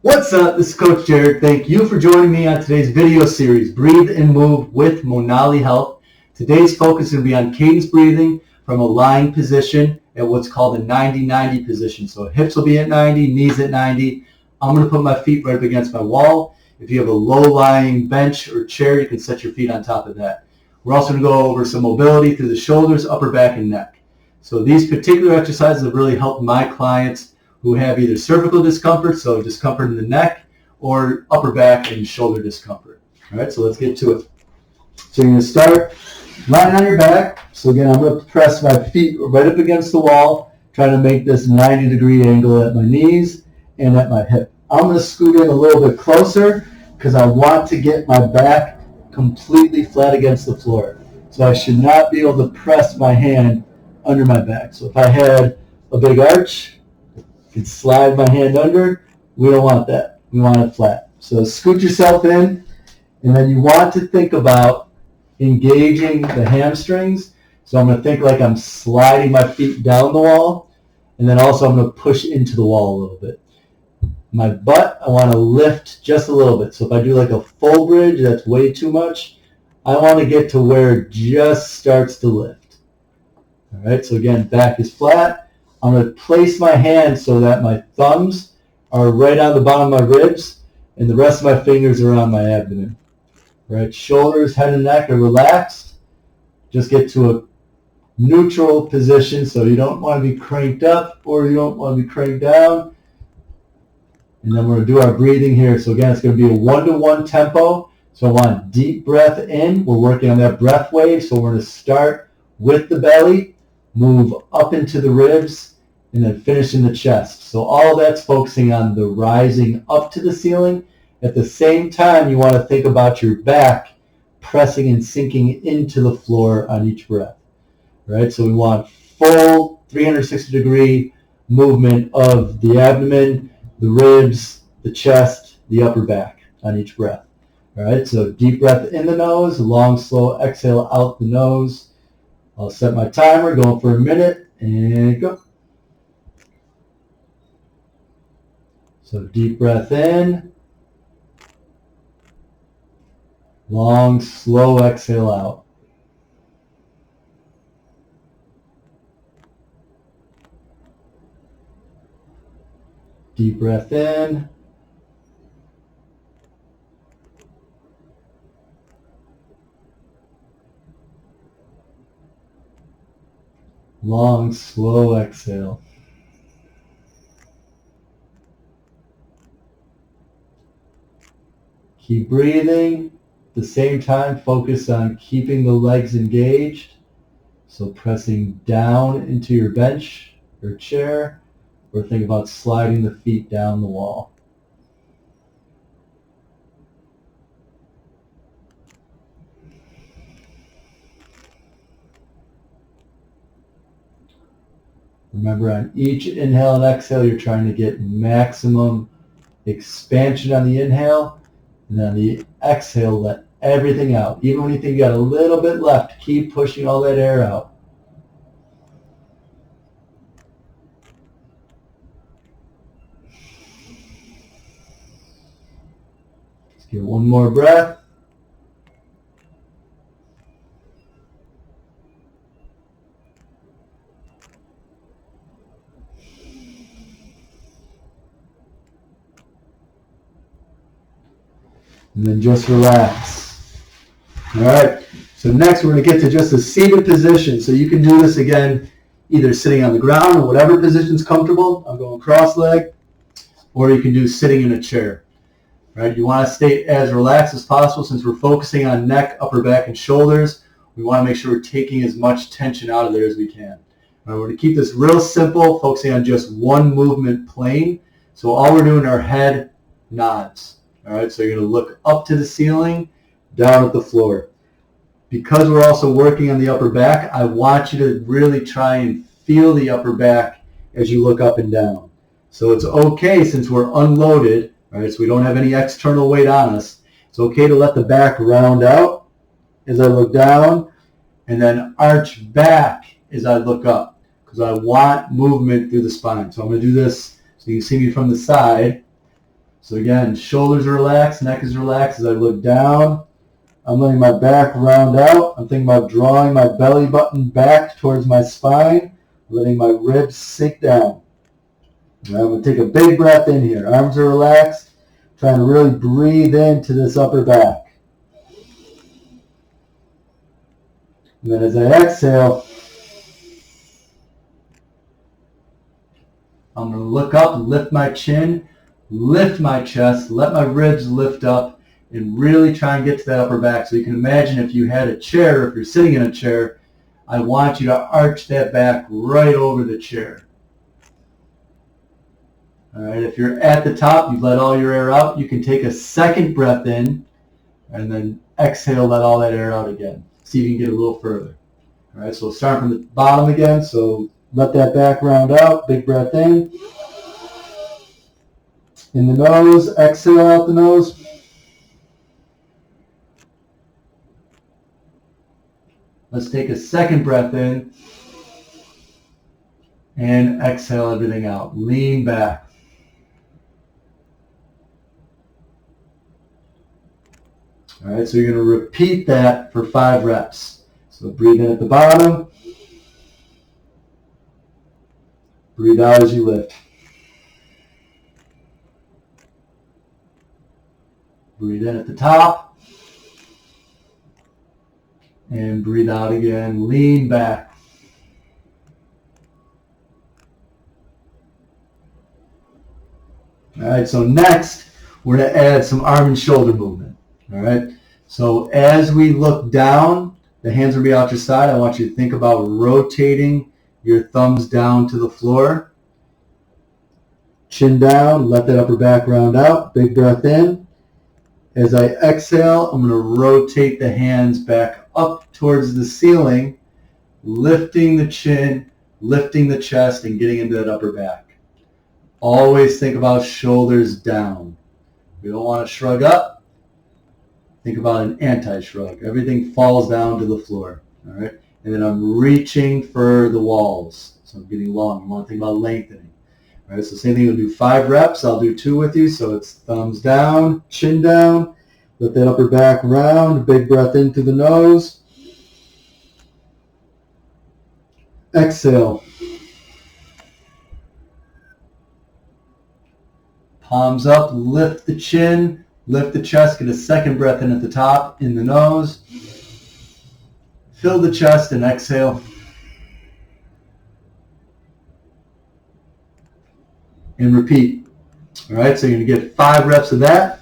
What's up? This is Coach Jared. Thank you for joining me on today's video series, Breathe and Move with Monali Health. Today's focus is going to be on cadence breathing from a lying position at what's called a 90-90 position. So hips will be at 90, knees at 90. I'm going to put my feet right up against my wall. If you have a low-lying bench or chair, you can set your feet on top of that. We're also going to go over some mobility through the shoulders, upper back, and neck. So these particular exercises have really helped my clients who have either cervical discomfort, so discomfort in the neck, or upper back and shoulder discomfort. All right, so let's get to it. So you're going to start lying on your back. So again, I'm going to press my feet right up against the wall, trying to make this 90-degree angle at my knees and at my hip. I'm going to scoot in a little bit closer because I want to get my back completely flat against the floor. So I should not be able to press my hand under my back. So if I had a big arch, you can slide my hand under. We don't want that. We want it flat. So scoot yourself in, and then you want to think about engaging the hamstrings. So I'm going to think like I'm sliding my feet down the wall, and then also I'm going to push into the wall a little bit. My butt, I want to lift just a little bit. So if I do like a full bridge, that's way too much. I want to get to where it just starts to lift. All right, so again, back is flat. I'm going to place my hands so that my thumbs are right on the bottom of my ribs and the rest of my fingers are on my abdomen. Right, shoulders, head, and neck are relaxed. Just get to a neutral position, so you don't want to be cranked up or you don't want to be cranked down. And then we're going to do our breathing here. So again, it's going to be a 1-to-1 tempo. So I want deep breath in. We're working on that breath wave. So we're going to start with the belly, move up into the ribs, and then finish in the chest. So all that's focusing on the rising up to the ceiling. At the same time, you want to think about your back pressing and sinking into the floor on each breath. Right? So we want full 360-degree movement of the abdomen, the ribs, the chest, the upper back on each breath. All right, so deep breath in the nose, long, slow exhale out the nose. I'll set my timer, going for a minute, and go. So deep breath in, long, slow exhale out. Deep breath in. Long, slow exhale. Keep breathing. At the same time, focus on keeping the legs engaged. So pressing down into your bench or chair, or think about sliding the feet down the wall. Remember, on each inhale and exhale, you're trying to get maximum expansion on the inhale, and on the exhale, let everything out. Even when you think you got a little bit left, keep pushing all that air out. Let's give it one more breath. And then just relax. All right, so next we're going to get to just a seated position. So you can do this again, either sitting on the ground or whatever position's comfortable. I'm going cross-legged, or you can do sitting in a chair. Right? You want to stay as relaxed as possible since we're focusing on neck, upper back, and shoulders. We want to make sure we're taking as much tension out of there as we can. All right, we're going to keep this real simple, focusing on just one movement plane. So all we're doing are head nods. All right, so you're going to look up to the ceiling, down at the floor. Because we're also working on the upper back, I want you to really try and feel the upper back as you look up and down. So it's okay since we're unloaded, all right, so we don't have any external weight on us. It's okay to let the back round out as I look down, and then arch back as I look up, because I want movement through the spine. So I'm going to do this so you can see me from the side. So again, shoulders are relaxed, neck is relaxed. As I look down, I'm letting my back round out. I'm thinking about drawing my belly button back towards my spine, letting my ribs sink down. Now I'm going to take a big breath in here. Arms are relaxed. Trying to really breathe into this upper back. And then as I exhale, I'm going to look up, lift my chin, lift my chest, let my ribs lift up, and really try and get to that upper back. So you can imagine if you had a chair, if you're sitting in a chair, I want you to arch that back right over the chair. All right, if you're at the top, you've let all your air out, you can take a second breath in and then exhale, let all that air out again. See if you can get a little further. All right, so start from the bottom again. So let that back round out, big breath in. In the nose, exhale out the nose. Let's take a second breath in and exhale everything out. Lean back. All right, so you're going to repeat that for 5 reps. So breathe in at the bottom. Breathe out as you lift. Breathe in at the top. And breathe out again. Lean back. All right, so next we're going to add some arm and shoulder movement. All right, so as we look down, the hands will be out your side. I want you to think about rotating your thumbs down to the floor. Chin down, let that upper back round out. Big breath in. As I exhale, I'm going to rotate the hands back up towards the ceiling, lifting the chin, lifting the chest, and getting into that upper back. Always think about shoulders down. We don't want to shrug up. Think about an anti-shrug. Everything falls down to the floor. All right, and then I'm reaching for the walls. So I'm getting long. I want to think about lengthening. All right, so same thing. We'll do 5 reps. I'll do 2 with you. So it's thumbs down, chin down. Let that upper back round. Big breath in through the nose. Exhale. Palms up. Lift the chin. Lift the chest, get a second breath in at the top, in the nose. Fill the chest and exhale. And repeat. All right, so you're going to get 5 reps of that.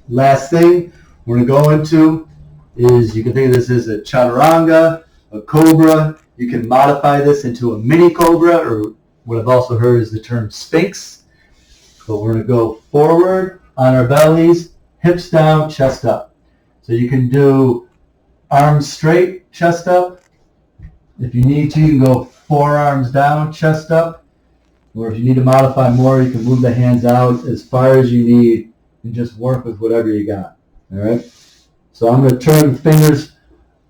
Last thing we're going to go into is, you can think of this as a Chaturanga, a Cobra. You can modify this into a mini Cobra, or what I've also heard is the term Sphinx. But we're going to go forward on our bellies, hips down, chest up. So you can do arms straight, chest up. If you need to, you can go forearms down, chest up. Or if you need to modify more, you can move the hands out as far as you need and just work with whatever you got. All right? So I'm going to turn the fingers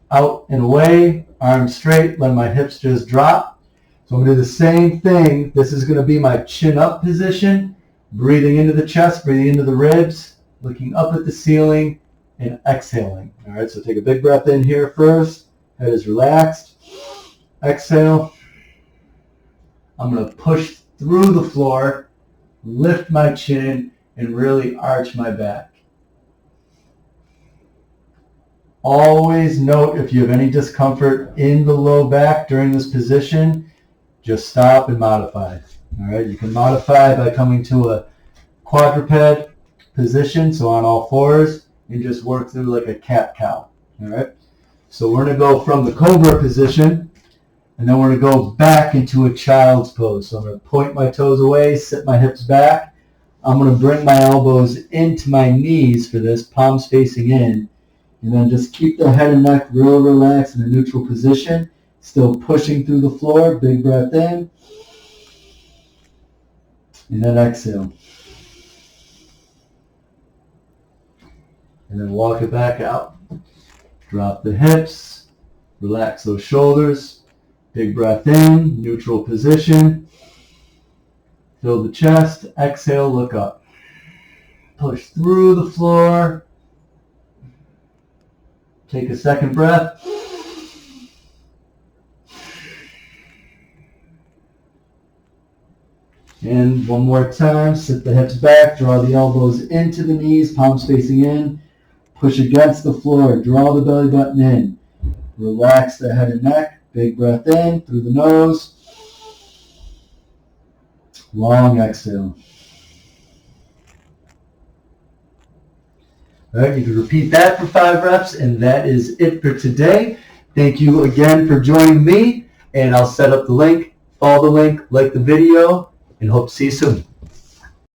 out and away, arms straight, let my hips just drop. So I'm going to do the same thing. This is going to be my chin up position, breathing into the chest, breathing into the ribs, looking up at the ceiling, and exhaling. All right, so take a big breath in here first. Head is relaxed. Exhale. I'm going to push through the floor, lift my chin, and really arch my back. Always note if you have any discomfort in the low back during this position, just stop and modify. All right, you can modify by coming to a quadruped position, so on all fours, and just work through like a cat-cow. All right, so we're going to go from the Cobra position, and then we're going to go back into a child's pose. So I'm going to point my toes away, sit my hips back. I'm going to bring my elbows into my knees for this, palms facing in, and then just keep the head and neck real relaxed in a neutral position, still pushing through the floor. Big breath in, and then exhale. And then walk it back out. Drop the hips, relax those shoulders. Big breath in, neutral position. Fill the chest, exhale, look up. Push through the floor. Take a second breath. And one more time, sit the hips back, draw the elbows into the knees, palms facing in. Push against the floor, draw the belly button in. Relax the head and neck, big breath in through the nose. Long exhale. All right, you can repeat that for 5 reps, and that is it for today. Thank you again for joining me, and I'll set up the link, follow the link, like the video, and hope to see you soon.